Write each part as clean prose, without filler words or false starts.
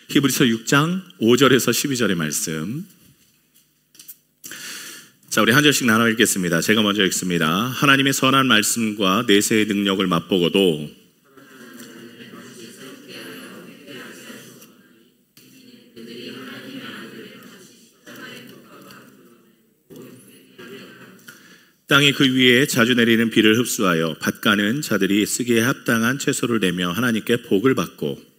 히브리서 6장 5절에서 12절의 말씀. 자, 우리 한 절씩 나눠 읽겠습니다. 제가 먼저 읽습니다. 하나님의 선한 말씀과 내세의 능력을 맛보고도 땅이 그 위에 자주 내리는 비를 흡수하여 밭가는 자들이 쓰기에 합당한 채소를 내며 하나님께 복을 받고,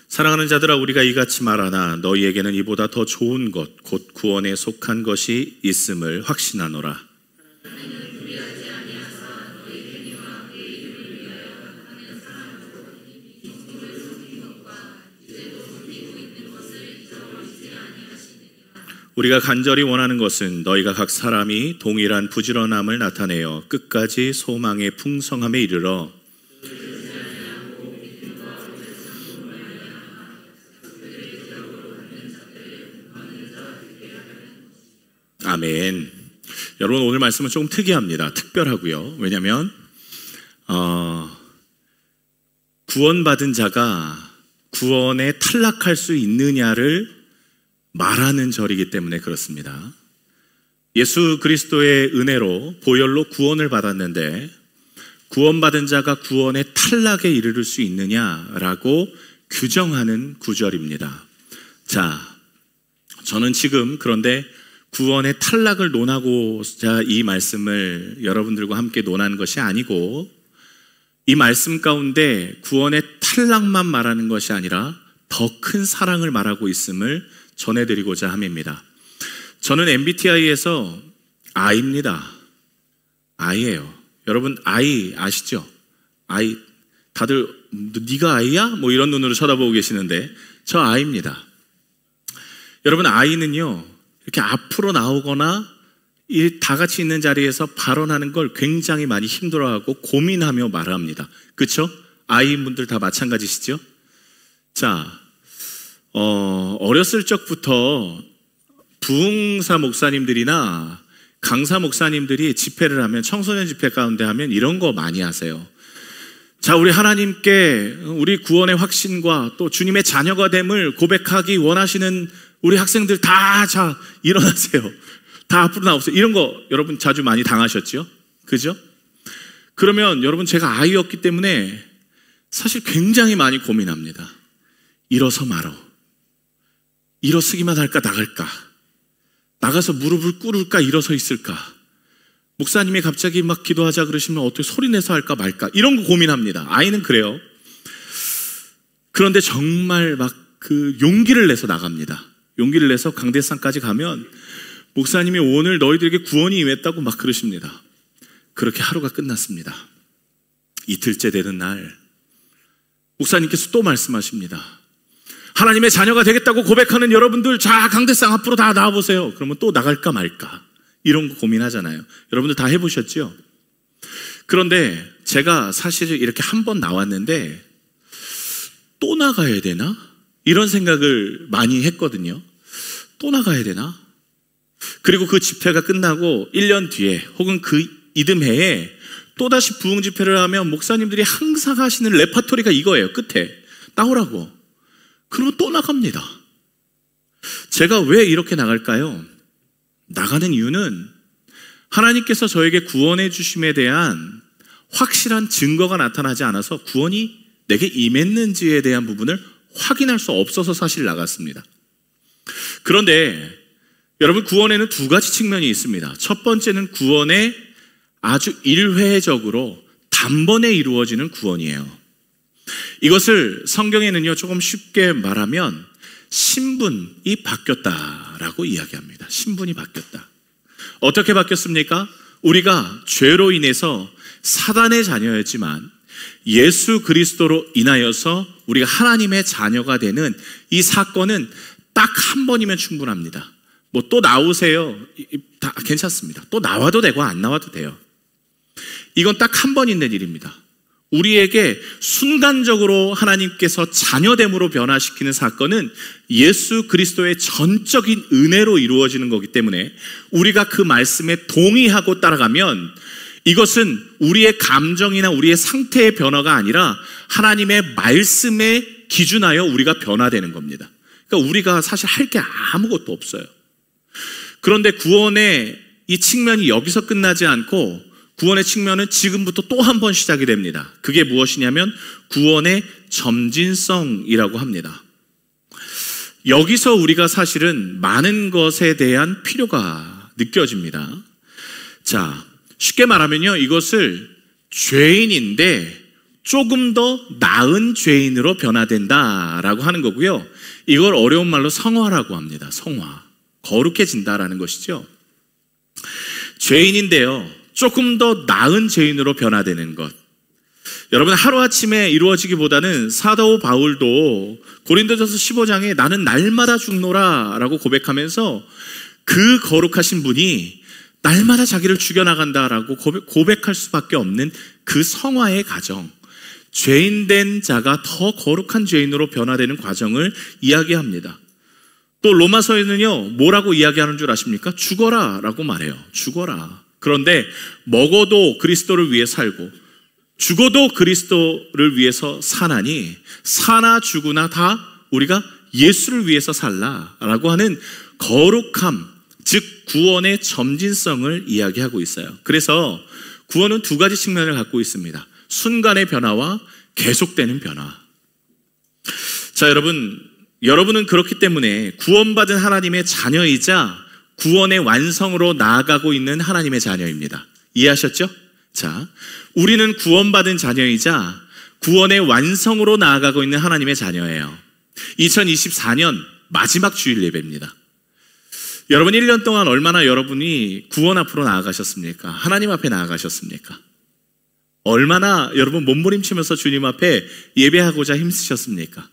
사랑하는 자들아, 우리가 이같이 말하나 너희에게는 이보다 더 좋은 것 곧 구원에 속한 것이 있음을 확신하노라. 우리가 간절히 원하는 것은 너희가 각 사람이 동일한 부지런함을 나타내어 끝까지 소망의 풍성함에 이르러 아멘. 여러분, 오늘 말씀은 조금 특이합니다. 특별하고요. 왜냐하면 구원받은 자가 구원에 탈락할 수 있느냐를 말하는 절이기 때문에 그렇습니다. 예수 그리스도의 은혜로 보혈로 구원을 받았는데 구원받은 자가 구원의 탈락에 이르를 수 있느냐라고 규정하는 구절입니다. 자, 저는 지금 그런데 구원의 탈락을 논하고자 이 말씀을 여러분들과 함께 논하는 것이 아니고, 이 말씀 가운데 구원의 탈락만 말하는 것이 아니라 더 큰 사랑을 말하고 있음을 전해드리고자 함입니다. 저는 MBTI에서 I입니다. I예요. 여러분, I 아시죠? I. 다들 네가 I야? 뭐 이런 눈으로 쳐다보고 계시는데 저 I입니다. 여러분, I는요 이렇게 앞으로 나오거나 다 같이 있는 자리에서 발언하는 걸 굉장히 많이 힘들어하고 고민하며 말합니다. 그렇죠? 아이분들 다 마찬가지시죠? 자, 어렸을 적부터 부흥사 목사님들이나 강사 목사님들이 집회를 하면, 청소년 집회 가운데 하면 이런 거 많이 하세요. 자, 우리 하나님께 우리 구원의 확신과 또 주님의 자녀가 됨을 고백하기 원하시는 우리 학생들 다, 자, 일어나세요. 다 앞으로 나오세요. 이런 거 여러분 자주 많이 당하셨죠? 그죠? 그러면 여러분, 제가 아이였기 때문에 사실 굉장히 많이 고민합니다. 일어서 말어. 일어서기만 할까, 나갈까? 나가서 무릎을 꿇을까, 일어서 있을까? 목사님이 갑자기 막 기도하자 그러시면 어떻게 소리내서 할까 말까? 이런 거 고민합니다. 아이는 그래요. 그런데 정말 막 그 용기를 내서 나갑니다. 용기를 내서 강대상까지 가면 목사님이 오늘 너희들에게 구원이 임했다고 막 그러십니다. 그렇게 하루가 끝났습니다. 이틀째 되는 날 목사님께서 또 말씀하십니다. 하나님의 자녀가 되겠다고 고백하는 여러분들, 자, 강대상 앞으로 다 나와보세요. 그러면 또 나갈까 말까, 이런 거 고민하잖아요. 여러분들 다 해보셨죠? 그런데 제가 사실 이렇게 한 번 나왔는데 또 나가야 되나? 이런 생각을 많이 했거든요. 또 나가야 되나? 그리고 그 집회가 끝나고 1년 뒤에 혹은 그 이듬해에 또다시 부흥 집회를 하면 목사님들이 항상 하시는 레파토리가 이거예요. 끝에 나오라고. 그러면 또 나갑니다. 제가 왜 이렇게 나갈까요? 나가는 이유는 하나님께서 저에게 구원해 주심에 대한 확실한 증거가 나타나지 않아서 구원이 내게 임했는지에 대한 부분을 확인할 수 없어서 사실 나갔습니다. 그런데 여러분, 구원에는 두 가지 측면이 있습니다. 첫 번째는 구원에 아주 일회적으로 단번에 이루어지는 구원이에요. 이것을 성경에는요 조금 쉽게 말하면 신분이 바뀌었다라고 이야기합니다. 신분이 바뀌었다. 어떻게 바뀌었습니까? 우리가 죄로 인해서 사단의 자녀였지만 예수 그리스도로 인하여서 우리가 하나님의 자녀가 되는 이 사건은 딱 한 번이면 충분합니다. 뭐 또 나오세요, 다 괜찮습니다. 또 나와도 되고 안 나와도 돼요. 이건 딱 한 번 있는 일입니다. 우리에게 순간적으로 하나님께서 자녀됨으로 변화시키는 사건은 예수 그리스도의 전적인 은혜로 이루어지는 거기 때문에 우리가 그 말씀에 동의하고 따라가면 이것은 우리의 감정이나 우리의 상태의 변화가 아니라 하나님의 말씀에 기준하여 우리가 변화되는 겁니다. 그러니까 우리가 사실 할 게 아무것도 없어요. 그런데 구원의 이 측면이 여기서 끝나지 않고 구원의 측면은 지금부터 또 한 번 시작이 됩니다. 그게 무엇이냐면 구원의 점진성이라고 합니다. 여기서 우리가 사실은 많은 것에 대한 필요가 느껴집니다. 자, 쉽게 말하면요, 이것을 죄인인데 조금 더 나은 죄인으로 변화된다라고 하는 거고요. 이걸 어려운 말로 성화라고 합니다. 성화. 거룩해진다라는 것이죠. 죄인인데요, 조금 더 나은 죄인으로 변화되는 것. 여러분, 하루아침에 이루어지기보다는 사도 바울도 고린도전서 15장에 나는 날마다 죽노라 라고 고백하면서 그 거룩하신 분이 날마다 자기를 죽여나간다라고 고백할 수밖에 없는 그 성화의 과정, 죄인된 자가 더 거룩한 죄인으로 변화되는 과정을 이야기합니다. 또 로마서에는요, 뭐라고 이야기하는 줄 아십니까? 죽어라 라고 말해요. 죽어라. 그런데 먹어도 그리스도를 위해 살고 죽어도 그리스도를 위해서 사나니 사나 죽으나 다 우리가 예수를 위해서 살라라고 하는 거룩함, 즉 구원의 점진성을 이야기하고 있어요. 그래서 구원은 두 가지 측면을 갖고 있습니다. 순간의 변화와 계속되는 변화. 자, 여러분은 그렇기 때문에 구원받은 하나님의 자녀이자 구원의 완성으로 나아가고 있는 하나님의 자녀입니다. 이해하셨죠? 자, 우리는 구원받은 자녀이자 구원의 완성으로 나아가고 있는 하나님의 자녀예요. 2024년 마지막 주일 예배입니다. 여러분 1년 동안 얼마나 여러분이 구원 앞으로 나아가셨습니까? 하나님 앞에 나아가셨습니까? 얼마나 여러분 몸부림치면서 주님 앞에 예배하고자 힘쓰셨습니까?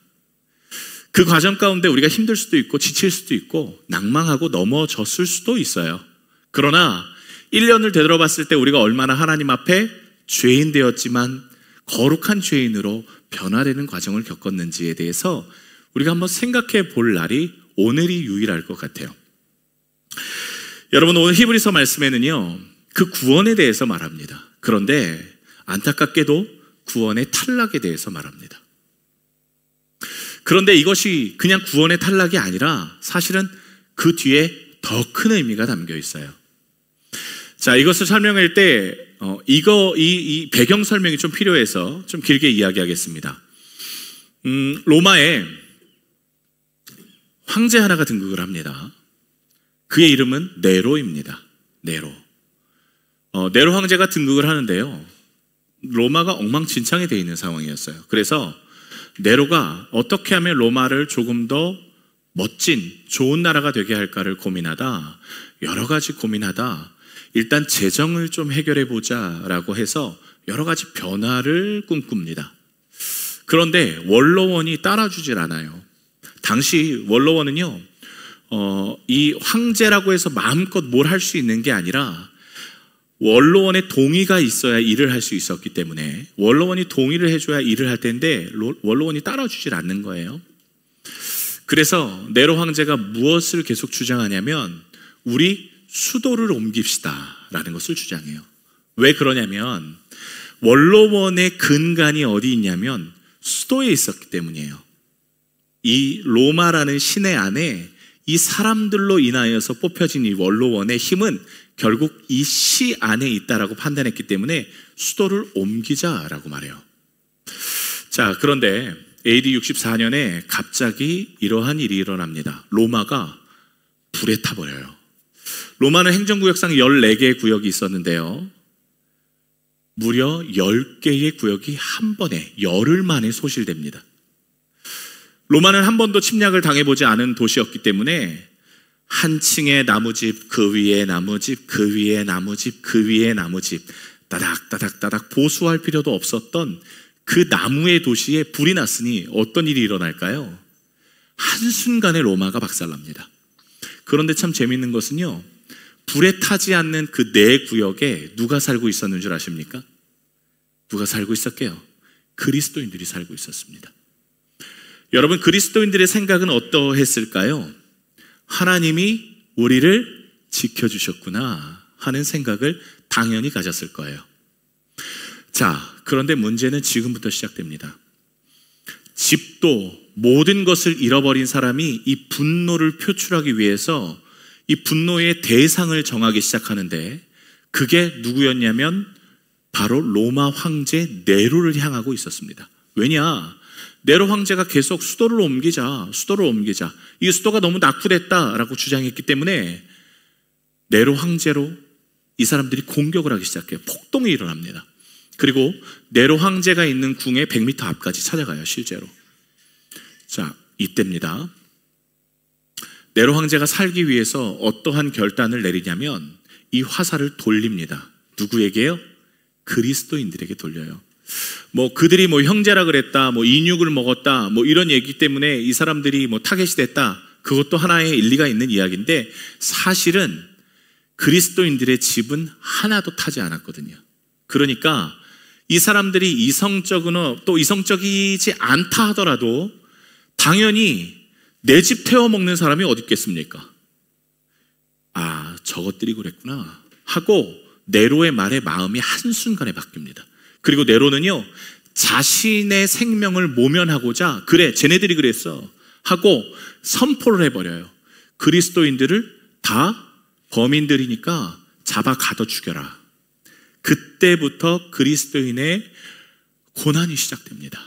그 과정 가운데 우리가 힘들 수도 있고 지칠 수도 있고 낭망하고 넘어졌을 수도 있어요. 그러나 1년을 되돌아봤을 때 우리가 얼마나 하나님 앞에 죄인 되었지만 거룩한 죄인으로 변화되는 과정을 겪었는지에 대해서 우리가 한번 생각해 볼 날이 오늘이 유일할 것 같아요. 여러분, 오늘 히브리서 말씀에는요, 그 구원에 대해서 말합니다. 그런데 안타깝게도 구원의 탈락에 대해서 말합니다. 그런데 이것이 그냥 구원의 탈락이 아니라 사실은 그 뒤에 더 큰 의미가 담겨 있어요. 자, 이것을 설명할 때 이 배경 설명이 좀 필요해서 좀 길게 이야기하겠습니다. 로마에 황제 하나가 등극을 합니다. 그의 이름은 네로입니다. 네로. 네로 황제가 등극을 하는데요, 로마가 엉망진창이 되어 있는 상황이었어요. 그래서 네로가 어떻게 하면 로마를 조금 더 멋진 좋은 나라가 되게 할까를 고민하다, 여러 가지 고민하다 일단 재정을 좀 해결해 보자라고 해서 여러 가지 변화를 꿈꿉니다. 그런데 원로원이 따라주질 않아요. 당시 원로원은요, 이 황제라고 해서 마음껏 뭘 할 수 있는 게 아니라 원로원의 동의가 있어야 일을 할 수 있었기 때문에 원로원이 동의를 해줘야 일을 할 텐데 원로원이 따라주질 않는 거예요. 그래서 네로 황제가 무엇을 계속 주장하냐면 우리 수도를 옮깁시다 라는 것을 주장해요. 왜 그러냐면 원로원의 근간이 어디 있냐면 수도에 있었기 때문이에요. 이 로마라는 시내 안에 이 사람들로 인하여서 뽑혀진 이 원로원의 힘은 결국 이 시 안에 있다라고 판단했기 때문에 수도를 옮기자라고 말해요. 자, 그런데 AD 64년에 갑자기 이러한 일이 일어납니다. 로마가 불에 타버려요. 로마는 행정구역상 14개의 구역이 있었는데요, 무려 10개의 구역이 한 번에 열흘 만에 소실됩니다. 로마는 한 번도 침략을 당해보지 않은 도시였기 때문에 한 층의 나무집, 그 위에 나무집, 그 위에 나무집, 그 위에 나무집, 따닥따닥따닥 보수할 필요도 없었던 그 나무의 도시에 불이 났으니 어떤 일이 일어날까요? 한순간에 로마가 박살납니다. 그런데 참 재밌는 것은요, 불에 타지 않는 그 네 구역에 누가 살고 있었는 줄 아십니까? 누가 살고 있었게요? 그리스도인들이 살고 있었습니다. 여러분, 그리스도인들의 생각은 어떠했을까요? 하나님이 우리를 지켜주셨구나. 하는 생각을 당연히 가졌을 거예요. 자, 그런데 문제는 지금부터 시작됩니다. 집도 모든 것을 잃어버린 사람이 이 분노를 표출하기 위해서 이 분노의 대상을 정하기 시작하는데, 그게 누구였냐면 바로 로마 황제 네로를 향하고 있었습니다. 왜냐? 네로 황제가 계속 수도를 옮기자. 이 수도가 너무 낙후됐다라고 주장했기 때문에 네로 황제로 이 사람들이 공격을 하기 시작해요. 폭동이 일어납니다. 그리고 네로 황제가 있는 궁의 100m 앞까지 찾아가요, 실제로. 자, 이때입니다. 네로 황제가 살기 위해서 어떠한 결단을 내리냐면 이 화살을 돌립니다. 누구에게요? 그리스도인들에게 돌려요. 그들이 형제라 그랬다, 인육을 먹었다, 이런 얘기 때문에 이 사람들이 타겟이 됐다. 그것도 하나의 일리가 있는 이야기인데, 사실은 그리스도인들의 집은 하나도 타지 않았거든요. 그러니까 이 사람들이 이성적이나 또 이성적이지 않다 하더라도 당연히 내 집 태워 먹는 사람이 어디 있겠습니까? 아, 저것들이 그랬구나 하고 네로의 말에 마음이 한순간에 바뀝니다. 그리고 네로는요, 자신의 생명을 모면하고자, 그래, 쟤네들이 그랬어 하고 선포를 해버려요. 그리스도인들을 다 범인들이니까 잡아 가둬 죽여라. 그때부터 그리스도인의 고난이 시작됩니다.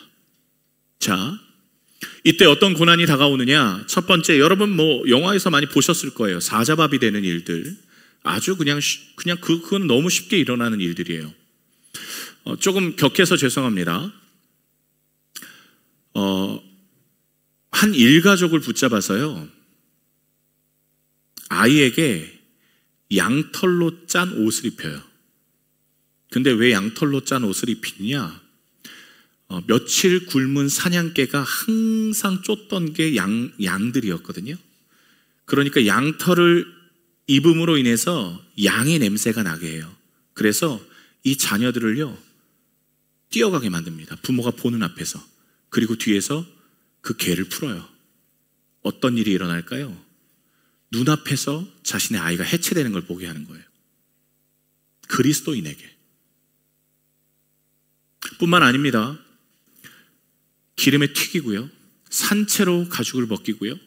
자, 이때 어떤 고난이 다가오느냐? 첫 번째, 여러분 영화에서 많이 보셨을 거예요. 사자밥이 되는 일들. 아주 그냥 그건 너무 쉽게 일어나는 일들이에요. 조금 격해서 죄송합니다. 한 일가족을 붙잡아서요, 아이에게 양털로 짠 옷을 입혀요. 근데 왜 양털로 짠 옷을 입히냐? 며칠 굶은 사냥개가 항상 쫓던 게 양들이었거든요. 그러니까 양털을 입음으로 인해서 양의 냄새가 나게 해요. 그래서 이 자녀들을요, 뛰어가게 만듭니다. 부모가 보는 앞에서. 그리고 뒤에서 그 개를 풀어요. 어떤 일이 일어날까요? 눈앞에서 자신의 아이가 해체되는 걸 보게 하는 거예요. 그리스도인에게. 뿐만 아닙니다. 기름에 튀기고요, 산채로 가죽을 벗기고요,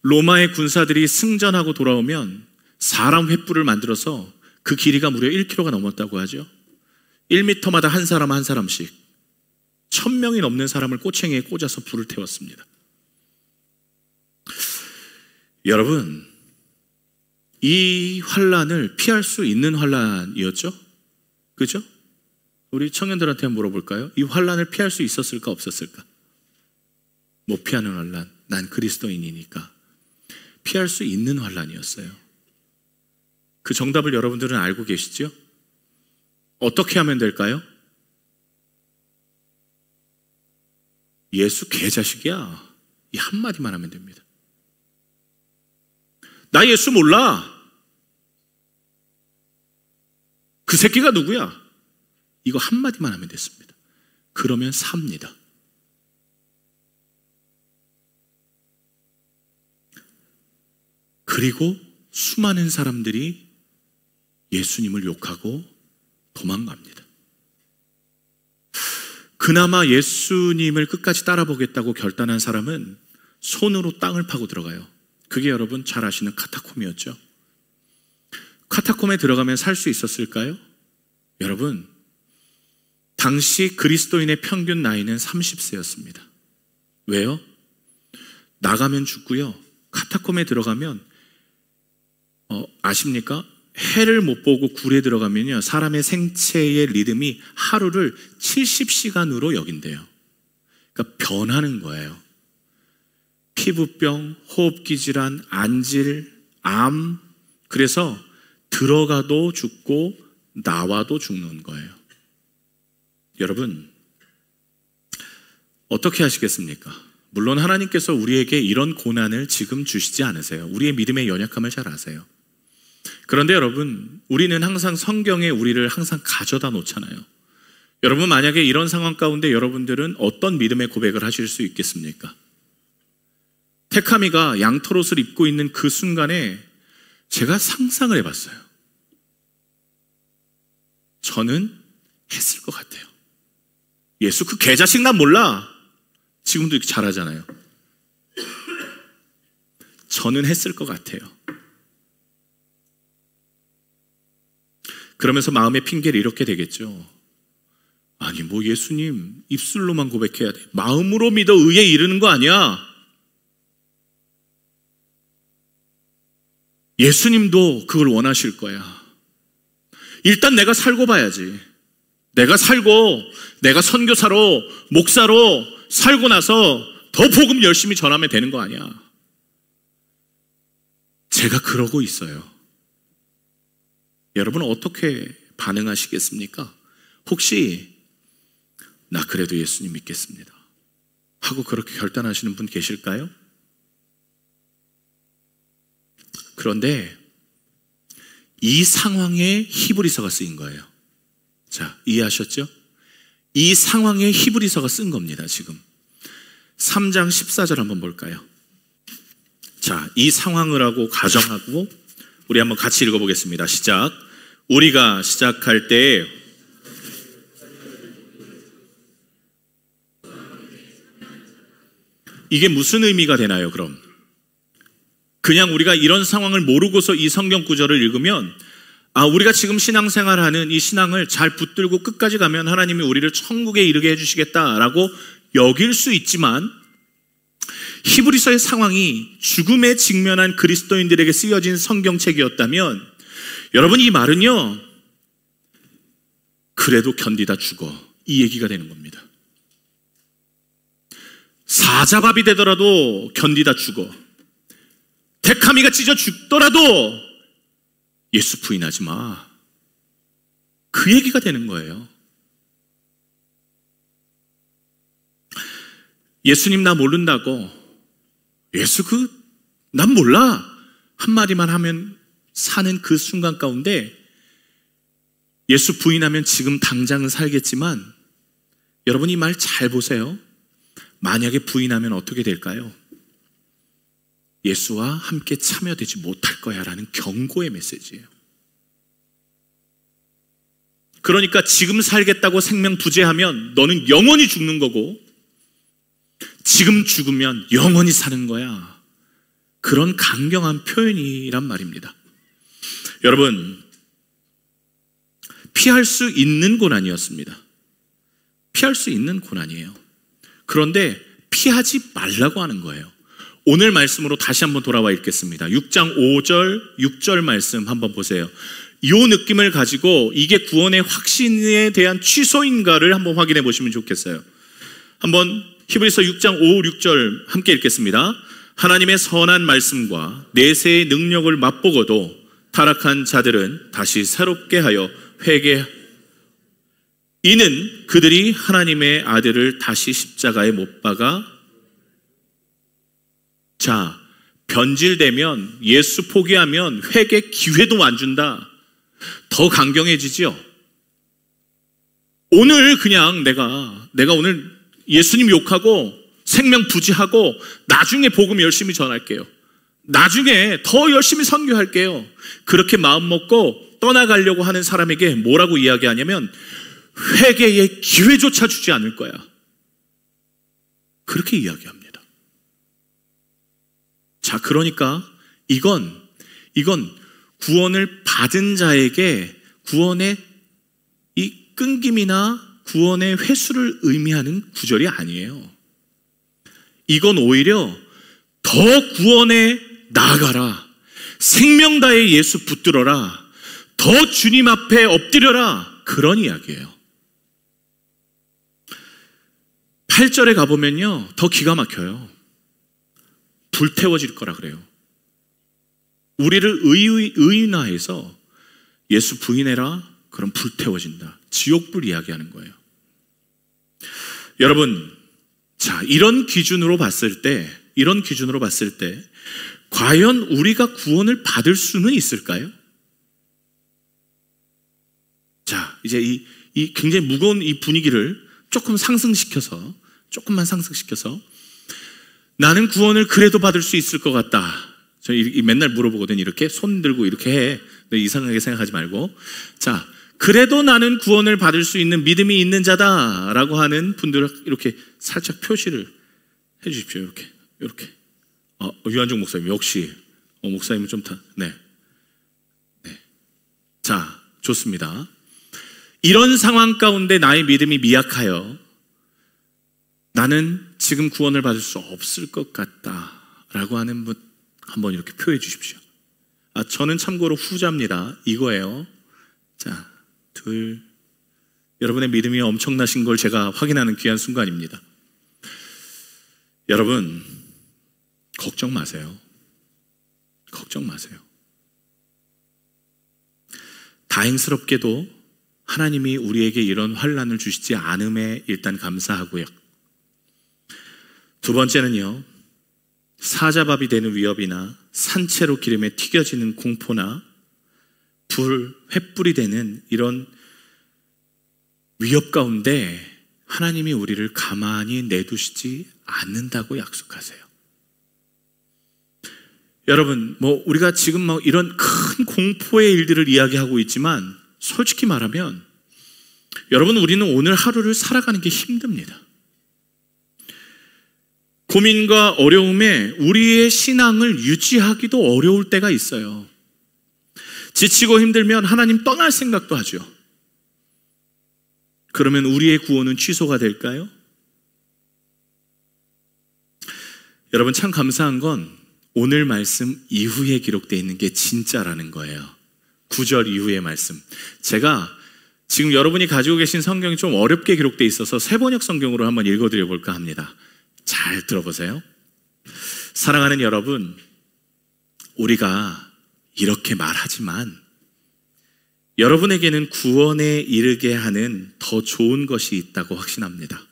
로마의 군사들이 승전하고 돌아오면 사람 횃불을 만들어서 그 길이가 무려 1km가 넘었다고 하죠. 1m마다 한 사람씩 1000명이 넘는 사람을 꼬챙이에 꽂아서 불을 태웠습니다. 여러분, 이 환란을 피할 수 있는 환란이었죠? 그죠? 우리 청년들한테 한번 물어볼까요? 이 환란을 피할 수 있었을까 없었을까? 못 피하는 환란. 난 그리스도인이니까. 피할 수 있는 환란이었어요. 그 정답을 여러분들은 알고 계시죠? 어떻게 하면 될까요? 예수 개자식이야, 이 한마디만 하면 됩니다. 나 예수 몰라. 그 새끼가 누구야? 이거 한마디만 하면 됐습니다. 그러면 삽니다. 그리고 수많은 사람들이 예수님을 욕하고 도망갑니다. 그나마 예수님을 끝까지 따라보겠다고 결단한 사람은 손으로 땅을 파고 들어가요. 그게 여러분 잘 아시는 카타콤이었죠. 카타콤에 들어가면 살 수 있었을까요? 여러분, 당시 그리스도인의 평균 나이는 30세였습니다. 왜요? 나가면 죽고요, 카타콤에 들어가면 아십니까? 해를 못 보고 굴에 들어가면요, 사람의 생체의 리듬이 하루를 70시간으로 여긴대요. 그러니까 변하는 거예요. 피부병, 호흡기 질환, 안질, 암. 그래서 들어가도 죽고 나와도 죽는 거예요. 여러분, 어떻게 하시겠습니까? 물론 하나님께서 우리에게 이런 고난을 지금 주시지 않으세요. 우리의 믿음의 연약함을 잘 아세요. 그런데 여러분, 우리는 항상 성경에 우리를 항상 가져다 놓잖아요. 여러분, 만약에 이런 상황 가운데 여러분들은 어떤 믿음의 고백을 하실 수 있겠습니까? 택하미가 양털옷을 입고 있는 그 순간에 제가 상상을 해봤어요. 저는 했을 것 같아요. 예수 그 개자식 난 몰라. 지금도 이렇게 잘하잖아요. 저는 했을 것 같아요. 그러면서 마음의 핑계를 이렇게 되겠죠. 아니 뭐 예수님 입술로만 고백해야 돼. 마음으로 믿어 의에 이르는 거 아니야. 예수님도 그걸 원하실 거야. 일단 내가 살고 봐야지. 내가 살고 내가 선교사로 목사로 살고 나서 더 복음 열심히 전하면 되는 거 아니야. 제가 그러고 있어요. 여러분 어떻게 반응하시겠습니까? 혹시 나 그래도 예수님 믿겠습니다 하고 그렇게 결단하시는 분 계실까요? 그런데 이 상황에 히브리서가 쓰인 거예요. 자, 이해하셨죠? 이 상황에 히브리서가 쓴 겁니다. 지금 3장 14절 한번 볼까요? 자, 이 상황을 하고 가정하고 우리 한번 같이 읽어보겠습니다. 시작. 우리가 시작할 때 이게 무슨 의미가 되나요? 그럼 그냥 우리가 이런 상황을 모르고서 이 성경 구절을 읽으면 우리가 지금 신앙생활하는 이 신앙을 잘 붙들고 끝까지 가면 하나님이 우리를 천국에 이르게 해주시겠다라고 여길 수 있지만 히브리서의 상황이 죽음에 직면한 그리스도인들에게 쓰여진 성경책이었다면 여러분 이 말은요 그래도 견디다 죽어 이 얘기가 되는 겁니다. 사자밥이 되더라도 견디다 죽어. 데카미가 찢어 죽더라도 예수 부인하지 마. 그 얘기가 되는 거예요. 예수님 나 모른다고 예수 난 몰라 한마디만 하면 사는 그 순간 가운데 예수 부인하면 지금 당장은 살겠지만 여러분 이 말 잘 보세요. 만약에 부인하면 어떻게 될까요? 예수와 함께 참여되지 못할 거야 라는 경고의 메시지예요. 그러니까 지금 살겠다고 생명 부재하면 너는 영원히 죽는 거고 지금 죽으면 영원히 사는 거야. 그런 강경한 표현이란 말입니다. 여러분 피할 수 있는 고난이었습니다. 피할 수 있는 고난이에요. 그런데 피하지 말라고 하는 거예요. 오늘 말씀으로 다시 한번 돌아와 읽겠습니다. 6장 5절, 6절 말씀 한번 보세요. 이 느낌을 가지고 이게 구원의 확신에 대한 취소인가를 한번 확인해 보시면 좋겠어요. 한번 히브리서 6장 5, 6절 함께 읽겠습니다. 하나님의 선한 말씀과 내세의 능력을 맛보고도 타락한 자들은 다시 새롭게 하여 이는 그들이 하나님의 아들을 다시 십자가에 못 박아 자, 변질되면 예수 포기하면 회개 기회도 안 준다. 더 강경해지지요. 오늘 그냥 내가 오늘 예수님 욕하고 생명 부지하고 나중에 복음 열심히 전할게요. 나중에 더 열심히 선교할게요. 그렇게 마음 먹고 떠나가려고 하는 사람에게 뭐라고 이야기하냐면 회개의 기회조차 주지 않을 거야. 그렇게 이야기합니다. 자, 그러니까 이건 구원을 받은 자에게 구원의 이 끊김이나 구원의 회수를 의미하는 구절이 아니에요. 이건 오히려 더 구원에 나아가라. 생명 다해 예수 붙들어라. 더 주님 앞에 엎드려라. 그런 이야기예요. 8절에 가보면요 더 기가 막혀요. 불태워질 거라 그래요. 우리를 의인화해서 예수 부인해라. 그럼 불태워진다. 지옥불 이야기하는 거예요. 여러분, 자, 이런 기준으로 봤을 때 과연 우리가 구원을 받을 수는 있을까요? 자, 이제 이 굉장히 무거운 이 분위기를 조금만 상승시켜서 나는 구원을 그래도 받을 수 있을 것 같다. 저 맨날 물어보거든. 이렇게 손 들고 이렇게 해. 너 이상하게 생각하지 말고. 자, 그래도 나는 구원을 받을 수 있는 믿음이 있는 자다라고 하는 분들을 이렇게 살짝 표시를 해 주십시오. 이렇게. 유한종 목사님 역시 목사님은 좀 네. 자, 좋습니다. 이런 상황 가운데 나의 믿음이 미약하여 나는 지금 구원을 받을 수 없을 것 같다라고 하는 분 한번 이렇게 표해 주십시오. 저는 참고로 후자입니다. 이거예요. 자, 둘. 여러분의 믿음이 엄청나신 걸 제가 확인하는 귀한 순간입니다. 여러분, 걱정 마세요. 걱정 마세요. 다행스럽게도 하나님이 우리에게 이런 환난을 주시지 않음에 일단 감사하고요. 두 번째는요, 사자밥이 되는 위협이나 산채로 기름에 튀겨지는 공포나 횃불이 되는 이런 위협 가운데 하나님이 우리를 가만히 내두시지 않는다고 약속하세요. 여러분, 우리가 지금 이런 큰 공포의 일들을 이야기하고 있지만 솔직히 말하면 여러분, 우리는 오늘 하루를 살아가는 게 힘듭니다. 고민과 어려움에 우리의 신앙을 유지하기도 어려울 때가 있어요. 지치고 힘들면 하나님 떠날 생각도 하죠. 그러면 우리의 구원은 취소가 될까요? 여러분, 참 감사한 건 오늘 말씀 이후에 기록되어 있는 게 진짜라는 거예요. 9절 이후의 말씀. 제가 지금 여러분이 가지고 계신 성경이 좀 어렵게 기록되어 있어서 세번역 성경으로 한번 읽어드려 볼까 합니다. 잘 들어보세요. 사랑하는 여러분, 우리가 이렇게 말하지만 여러분에게는 구원에 이르게 하는 더 좋은 것이 있다고 확신합니다.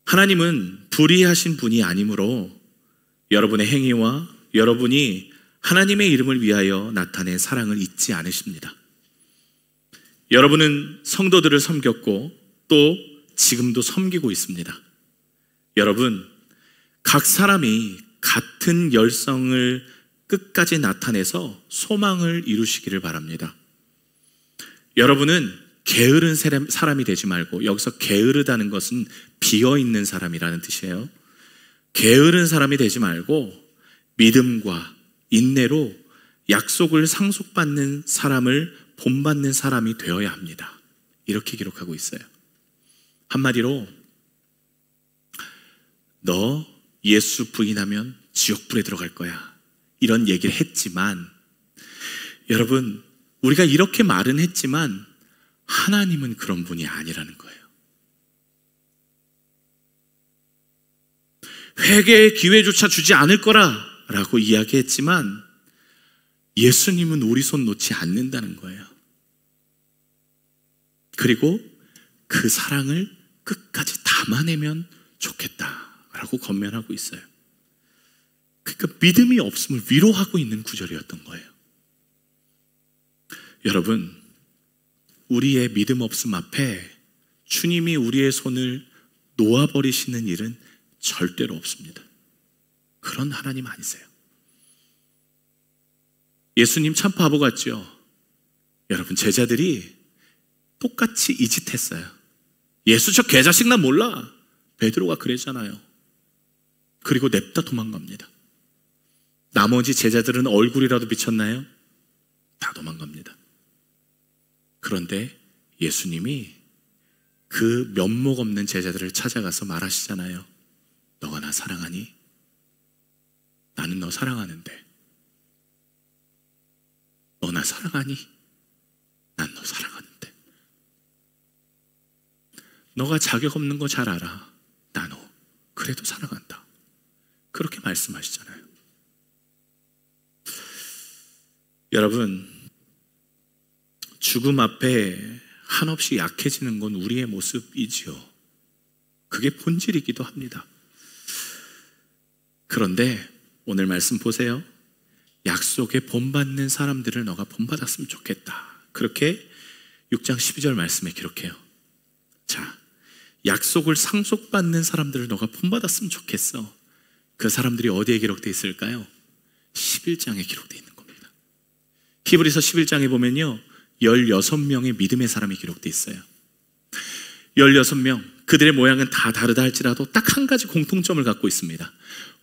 하나님은 불의하신 분이 아니므로 여러분의 행위와 여러분이 하나님의 이름을 위하여 나타낸 사랑을 잊지 않으십니다. 여러분은 성도들을 섬겼고 또 지금도 섬기고 있습니다. 여러분, 각 사람이 같은 열성을 끝까지 나타내서 소망을 이루시기를 바랍니다. 여러분은 게으른 사람이 되지 말고, 여기서 게으르다는 것은 비어있는 사람이라는 뜻이에요. 게으른 사람이 되지 말고 믿음과 인내로 약속을 상속받는 사람을 본받는 사람이 되어야 합니다. 이렇게 기록하고 있어요. 한마디로 너 예수 부인하면 지옥불에 들어갈 거야, 이런 얘기를 했지만, 여러분, 우리가 이렇게 말은 했지만 하나님은 그런 분이 아니라는 거예요. 회개의 기회조차 주지 않을 거라고 이야기했지만 예수님은 우리 손 놓지 않는다는 거예요. 그리고 그 사랑을 끝까지 담아내면 좋겠다라고 권면하고 있어요. 그러니까 믿음이 없음을 위로하고 있는 구절이었던 거예요. 여러분, 우리의 믿음 없음 앞에 주님이 우리의 손을 놓아버리시는 일은 절대로 없습니다. 그런 하나님 아니세요. 예수님 참 바보 같죠? 여러분, 제자들이 똑같이 이 짓 했어요. 예수 저 개자식 나 몰라, 베드로가 그랬잖아요. 그리고 냅다 도망갑니다. 나머지 제자들은 얼굴이라도 비쳤나요? 다 도망갑니다. 그런데 예수님이 그 면목 없는 제자들을 찾아가서 말하시잖아요. 너가 나 사랑하니? 나는 너 사랑하는데. 너 나 사랑하니? 난 너 사랑하는데. 너가 자격 없는 거 잘 알아. 나 너 그래도 사랑한다. 그렇게 말씀하시잖아요. 여러분, 죽음 앞에 한없이 약해지는 건 우리의 모습이지요. 그게 본질이기도 합니다. 그런데 오늘 말씀 보세요. 약속에 본받는 사람들을 너가 본받았으면 좋겠다. 그렇게 6장 12절 말씀에 기록해요. 자, 약속을 상속받는 사람들을 너가 본받았으면 좋겠어. 그 사람들이 어디에 기록되어 있을까요? 11장에 기록되어 있는 겁니다. 히브리서 11장에 보면요, 16명의 믿음의 사람이 기록되어 있어요. 16명, 그들의 모양은 다 다르다 할지라도 딱 한 가지 공통점을 갖고 있습니다.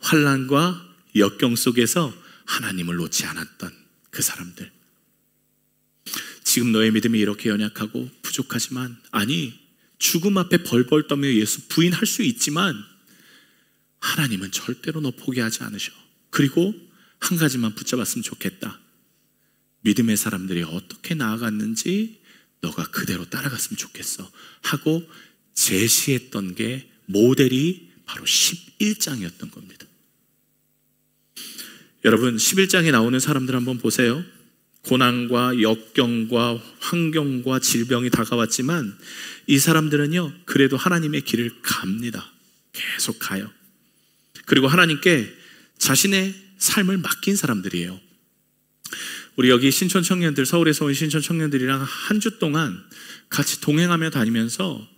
환난과 역경 속에서 하나님을 놓지 않았던 그 사람들. 지금 너의 믿음이 이렇게 연약하고 부족하지만, 아니, 죽음 앞에 벌벌 떠며 예수 부인할 수 있지만 하나님은 절대로 너 포기하지 않으셔. 그리고 한 가지만 붙잡았으면 좋겠다. 믿음의 사람들이 어떻게 나아갔는지 너가 그대로 따라갔으면 좋겠어 하고 제시했던 게, 모델이 바로 11장이었던 겁니다. 여러분, 11장에 나오는 사람들 한번 보세요. 고난과 역경과 환경과 질병이 다가왔지만 이 사람들은요, 그래도 하나님의 길을 갑니다. 계속 가요. 그리고 하나님께 자신의 삶을 맡긴 사람들이에요. 우리 여기 신촌 청년들, 서울에서 온 신촌 청년들이랑 한 주 동안 같이 동행하며 다니면서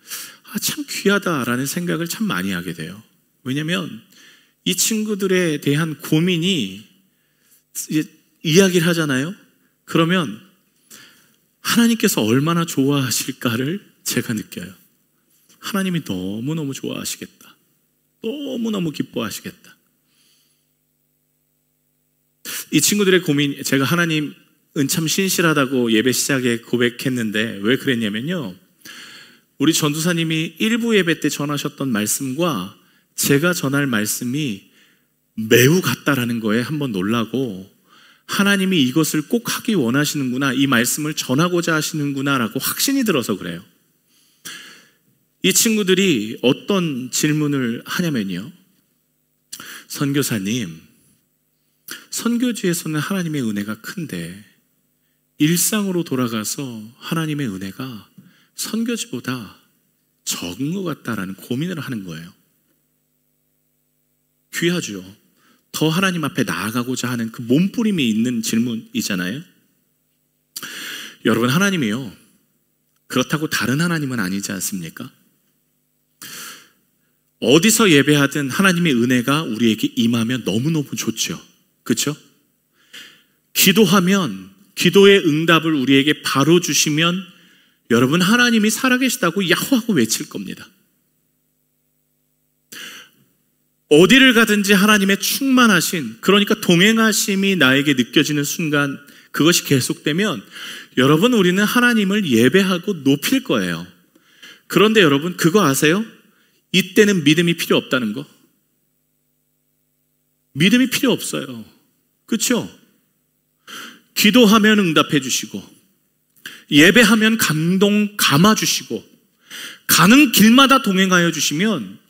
참 귀하다라는 생각을 참 많이 하게 돼요. 왜냐하면 이 친구들에 대한 고민이, 이야기를 하잖아요. 그러면 하나님께서 얼마나 좋아하실까를 제가 느껴요. 하나님이 너무너무 좋아하시겠다. 너무너무 기뻐하시겠다. 이 친구들의 고민, 제가 하나님은 참 신실하다고 예배 시작에 고백했는데 왜 그랬냐면요, 우리 전도사님이 1부 예배 때 전하셨던 말씀과 제가 전할 말씀이 매우 같다라는 거에 한번 놀라고, 하나님이 이것을 꼭 하기 원하시는구나, 이 말씀을 전하고자 하시는구나 라고 확신이 들어서 그래요. 이 친구들이 어떤 질문을 하냐면요, 선교사님, 선교지에서는 하나님의 은혜가 큰데 일상으로 돌아가서 하나님의 은혜가 선교지보다 적은 것 같다라는 고민을 하는 거예요. 귀하죠. 더 하나님 앞에 나아가고자 하는 그 몸부림이 있는 질문이잖아요. 여러분, 하나님이요, 그렇다고 다른 하나님은 아니지 않습니까? 어디서 예배하든 하나님의 은혜가 우리에게 임하면 너무너무 좋죠. 그렇죠? 기도하면 기도의 응답을 우리에게 바로 주시면 여러분, 하나님이 살아계시다고 야호하고 외칠 겁니다. 어디를 가든지 하나님의 충만하신, 그러니까 동행하심이 나에게 느껴지는 순간, 그것이 계속되면 여러분, 우리는 하나님을 예배하고 높일 거예요. 그런데 여러분, 그거 아세요? 이때는 믿음이 필요 없다는 거. 믿음이 필요 없어요. 그렇죠? 기도하면 응답해 주시고, 예배하면 감동 감아 주시고, 가는 길마다 동행하여 주시면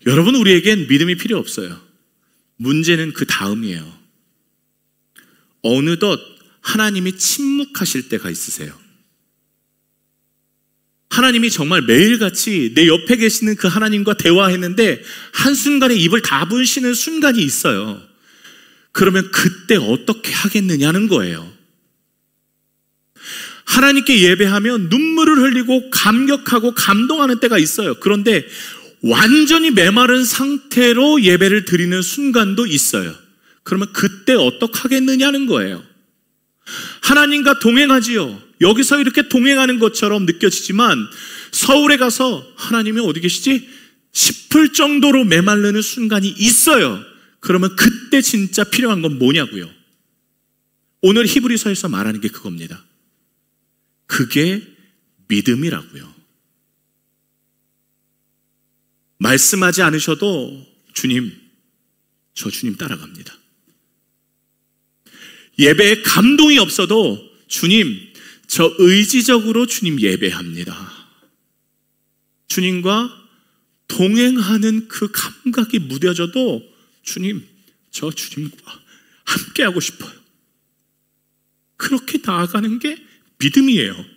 여러분, 우리에겐 믿음이 필요 없어요. 문제는 그 다음이에요. 어느덧 하나님이 침묵하실 때가 있으세요. 하나님이 정말 매일같이 내 옆에 계시는 그 하나님과 대화했는데 한순간에 입을 다무시는 순간이 있어요. 그러면 그때 어떻게 하겠느냐는 거예요. 하나님께 예배하면 눈물을 흘리고 감격하고 감동하는 때가 있어요. 그런데 완전히 메마른 상태로 예배를 드리는 순간도 있어요. 그러면 그때 어떻게 하겠느냐는 거예요. 하나님과 동행하지요. 여기서 이렇게 동행하는 것처럼 느껴지지만 서울에 가서 하나님이 어디 계시지? 싶을 정도로 메마르는 순간이 있어요. 그러면 그때 진짜 필요한 건 뭐냐고요? 오늘 히브리서에서 말하는 게 그겁니다. 그게 믿음이라고요. 말씀하지 않으셔도 주님, 저 주님 따라갑니다. 예배에 감동이 없어도 주님, 저 의지적으로 주님 예배합니다. 주님과 동행하는 그 감각이 무뎌져도 주님, 저 주님과 함께하고 싶어요. 그렇게 나아가는 게 믿음이에요.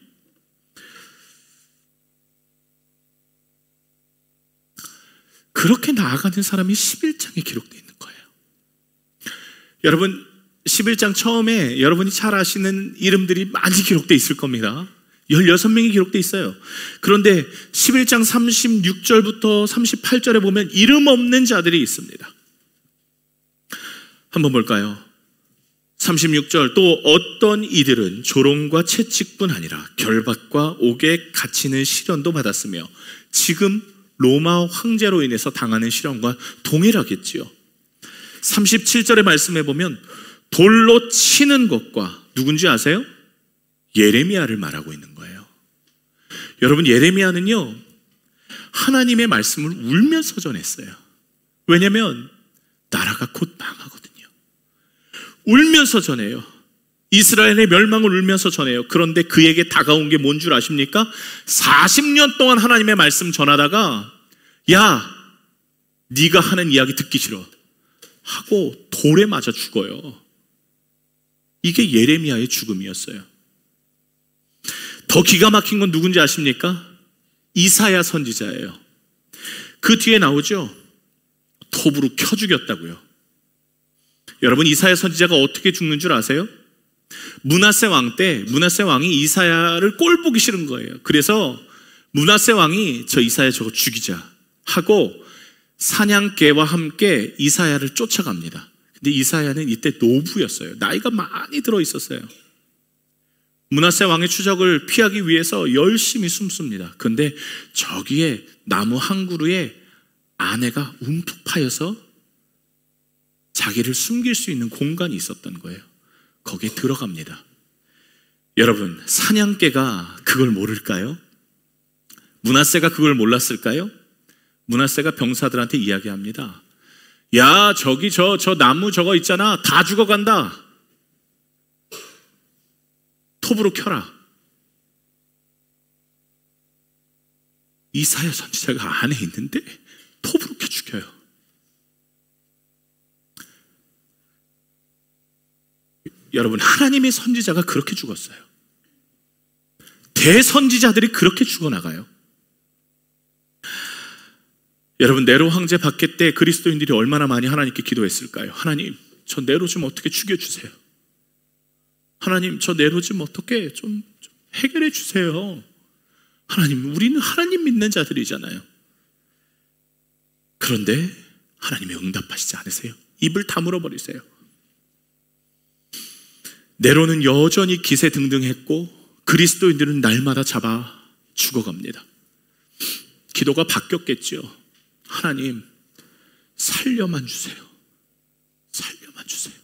그렇게 나아가는 사람이 11장에 기록되어 있는 거예요. 여러분, 11장 처음에 여러분이 잘 아시는 이름들이 많이 기록되어 있을 겁니다. 16명이 기록되어 있어요. 그런데 11장 36절부터 38절에 보면 이름 없는 자들이 있습니다. 한번 볼까요? 36절, 또 어떤 이들은 조롱과 채찍뿐 아니라 결박과 옥에 갇히는 시련도 받았으며 지금 로마 황제로 인해서 당하는 시련과 동일하겠지요. 37절의 말씀에 보면 돌로 치는 것과 누군지 아세요? 예레미야를 말하고 있는 거예요. 여러분, 예레미야는요 하나님의 말씀을 울면서 전했어요. 왜냐하면 나라가 곧 망하거든요. 울면서 전해요. 이스라엘의 멸망을 울면서 전해요. 그런데 그에게 다가온 게 뭔 줄 아십니까? 40년 동안 하나님의 말씀 전하다가 야, 네가 하는 이야기 듣기 싫어 하고 돌에 맞아 죽어요. 이게 예레미야의 죽음이었어요. 더 기가 막힌 건 누군지 아십니까? 이사야 선지자예요. 그 뒤에 나오죠. 톱으로 켜 죽였다고요. 여러분, 이사야 선지자가 어떻게 죽는 줄 아세요? 므낫세 왕 때 므낫세 왕이 이사야를 꼴 보기 싫은 거예요. 그래서 므낫세 왕이 저 이사야 저거 죽이자 하고 사냥개와 함께 이사야를 쫓아갑니다. 근데 이사야는 이때 노부였어요. 나이가 많이 들어 있었어요. 므낫세 왕의 추적을 피하기 위해서 열심히 숨습니다. 그런데 저기에 나무 한 그루에 아내가 움푹 파여서 자기를 숨길 수 있는 공간이 있었던 거예요. 거기에 들어갑니다. 여러분, 사냥개가 그걸 모를까요? 므낫세가 그걸 몰랐을까요? 므낫세가 병사들한테 이야기합니다. 야, 저기 저 나무 저거 있잖아. 다 죽어간다. 톱으로 켜라. 이사야 선지자가 안에 있는데 톱으로 켜 죽여요. 여러분, 하나님의 선지자가 그렇게 죽었어요. 대선지자들이 그렇게 죽어나가요. 여러분, 네로 황제 박해 때 그리스도인들이 얼마나 많이 하나님께 기도했을까요? 하나님, 저 네로 좀 어떻게 죽여주세요. 하나님, 저 네로 좀 어떻게 좀 해결해 주세요. 하나님, 우리는 하나님 믿는 자들이잖아요. 그런데 하나님이 응답하시지 않으세요. 입을 다물어 버리세요. 네로는 여전히 기세등등했고 그리스도인들은 날마다 잡아 죽어갑니다. 기도가 바뀌었겠죠. 하나님, 살려만 주세요. 살려만 주세요.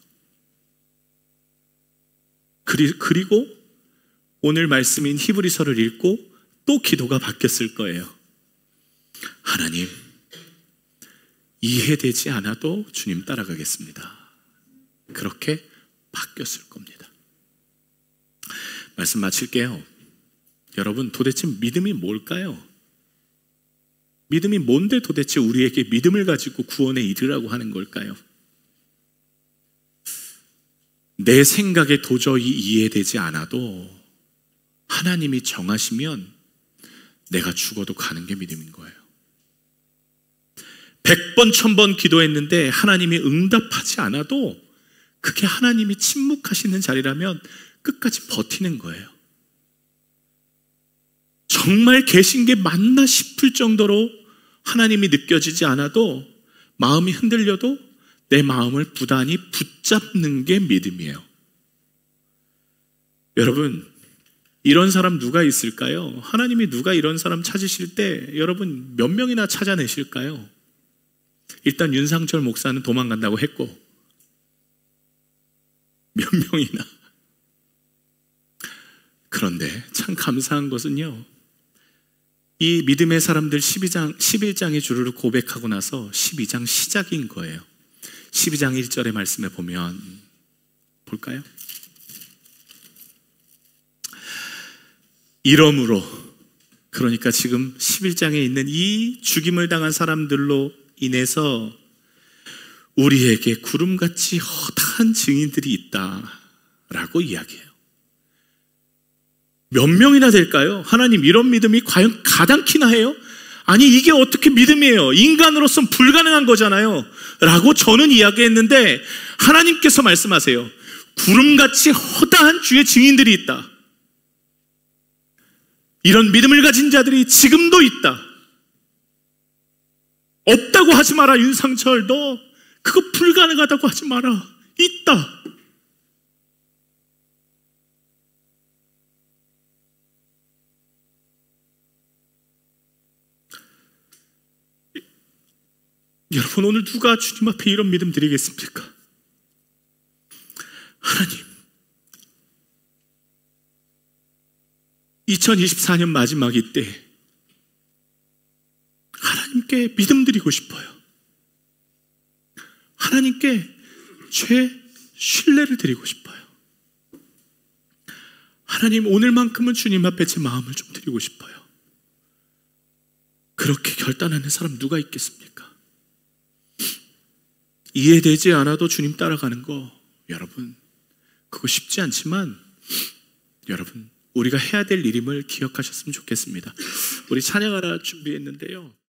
그리고 오늘 말씀인 히브리서를 읽고 또 기도가 바뀌었을 거예요. 하나님, 이해되지 않아도 주님 따라가겠습니다. 그렇게 바뀌었을 겁니다. 말씀 마칠게요. 여러분, 도대체 믿음이 뭘까요? 믿음이 뭔데 도대체 우리에게 믿음을 가지고 구원에 이르라고 하는 걸까요? 내 생각에 도저히 이해되지 않아도 하나님이 정하시면 내가 죽어도 가는 게 믿음인 거예요. 100번, 1000번 기도했는데 하나님이 응답하지 않아도 그게 하나님이 침묵하시는 자리라면 끝까지 버티는 거예요. 정말 계신 게 맞나 싶을 정도로 하나님이 느껴지지 않아도 마음이 흔들려도 내 마음을 부단히 붙잡는 게 믿음이에요. 여러분, 이런 사람 누가 있을까요? 하나님이 누가 이런 사람 찾으실 때 여러분 몇 명이나 찾아내실까요? 일단 윤상철 목사는 도망간다고 했고 몇 명이나. 그런데 참 감사한 것은요, 이 믿음의 사람들 11장의 주를 고백하고 나서 12장 시작인 거예요. 12장 1절의 말씀에 보면 볼까요? 이러므로, 그러니까 지금 11장에 있는 이 죽임을 당한 사람들로 인해서 우리에게 구름같이 허다한 증인들이 있다라고 이야기해요. 몇 명이나 될까요? 하나님, 이런 믿음이 과연 가당키나 해요? 아니, 이게 어떻게 믿음이에요? 인간으로서는 불가능한 거잖아요 라고 저는 이야기했는데 하나님께서 말씀하세요. 구름같이 허다한 주의 증인들이 있다. 이런 믿음을 가진 자들이 지금도 있다. 없다고 하지 마라. 윤상철, 너 그거 불가능하다고 하지 마라. 있다. 여러분, 오늘 누가 주님 앞에 이런 믿음 드리겠습니까? 하나님, 2024년 마지막일 때 하나님께 믿음 드리고 싶어요. 하나님께 신뢰를 드리고 싶어요. 하나님, 오늘만큼은 주님 앞에 제 마음을 좀 드리고 싶어요. 그렇게 결단하는 사람 누가 있겠습니까? 이해되지 않아도 주님 따라가는 거, 여러분, 그거 쉽지 않지만 여러분, 우리가 해야 될 일임을 기억하셨으면 좋겠습니다. 우리 찬양하라 준비했는데요.